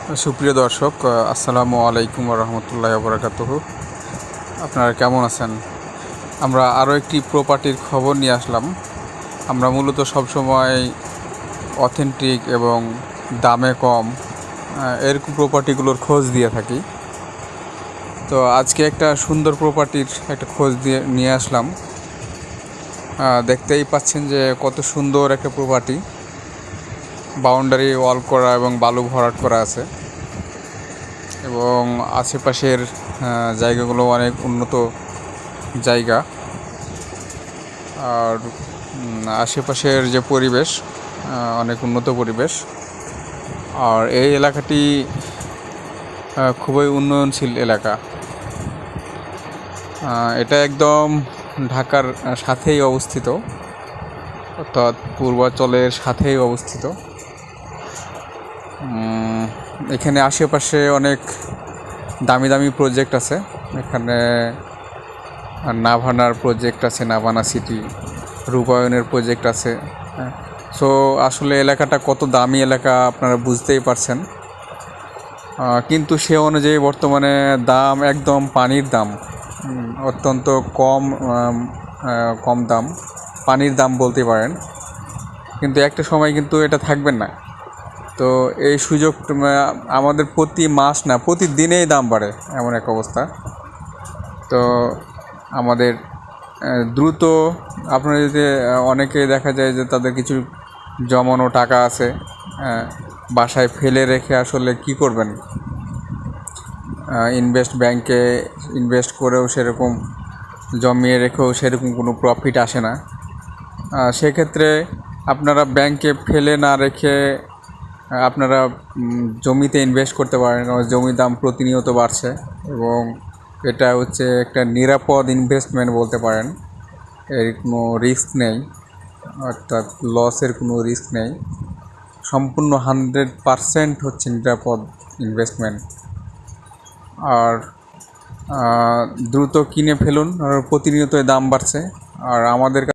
সুপ্রিয় দর্শক, আসসালামু আলাইকুম রহমতুল্লাহ বরকাতুহু। আপনারা কেমন আছেন? আমরা আরও একটি প্রপার্টির খবর নিয়ে আসলাম। আমরা মূলত সবসময় অথেন্টিক এবং দামে কম এরকম প্রপার্টিগুলোর খোঁজ দিয়ে থাকি। তো আজকে একটা সুন্দর প্রপার্টির একটা খোঁজ নিয়ে আসলাম। দেখতেই পাচ্ছেন যে কত সুন্দর একটা প্রপার্টি, বাউন্ডারি ওয়াল করা এবং বালু ভরাট করা আছে এবং আশেপাশের জায়গাগুলো অনেক উন্নত জায়গা। আর আশেপাশের যে পরিবেশ অনেক উন্নত পরিবেশ। আর এই এলাকাটি খুবই উন্নয়নশীল এলাকা। এটা একদম ঢাকার সাথেই অবস্থিত, অর্থাৎ পূর্বাঞ্চলের সাথেই অবস্থিত। এখানে আশেপাশে অনেক দামি দামি প্রজেক্ট আছে। এখানে নাভানার প্রজেক্ট আছে, নাভানা সিটি, রূপায়ণের প্রজেক্ট আছে। সো আসলে এলাকাটা কত দামি এলাকা আপনারা বুঝতেই পারছেন। কিন্তু সে অনুযায়ী বর্তমানে দাম একদম পানির দাম, অত্যন্ত কম দাম, পানির দাম বলতে পারেন। কিন্তু একটা সময় কিন্তু এটা থাকবেন না। তো এই সুযোগ আমাদের প্রতি মাস না, প্রতিদিনেই দাম বাড়ে, এমন এক অবস্থা। তো আমাদের দ্রুত, আপনারা যদি অনেকে দেখা যায় যে তাদের কিছু জমানো টাকা আছে, বাসায় ফেলে রেখে আসলে কি করবেন, ব্যাংকে ইনভেস্ট করেও সেরকম জমিয়ে রেখেও সেরকম কোনো প্রফিট আসে না। সেক্ষেত্রে আপনারা ব্যাংকে ফেলে না রেখে আপনারা জমিতে ইনভেস্ট করতে পারেন। জমির দাম প্রতিনিয়ত বাড়ছে এবং এটা হচ্ছে একটা নিরাপদ ইনভেস্টমেন্ট বলতে পারেন। এর কোনো রিস্ক নেই, অর্থাৎ লসের কোনো রিস্ক নেই। সম্পূর্ণ 100% হচ্ছে নিরাপদ ইনভেস্টমেন্ট। আর দ্রুত কিনে ফেলুন, আর প্রতিনিয়ত দাম বাড়ছে। আর আমাদের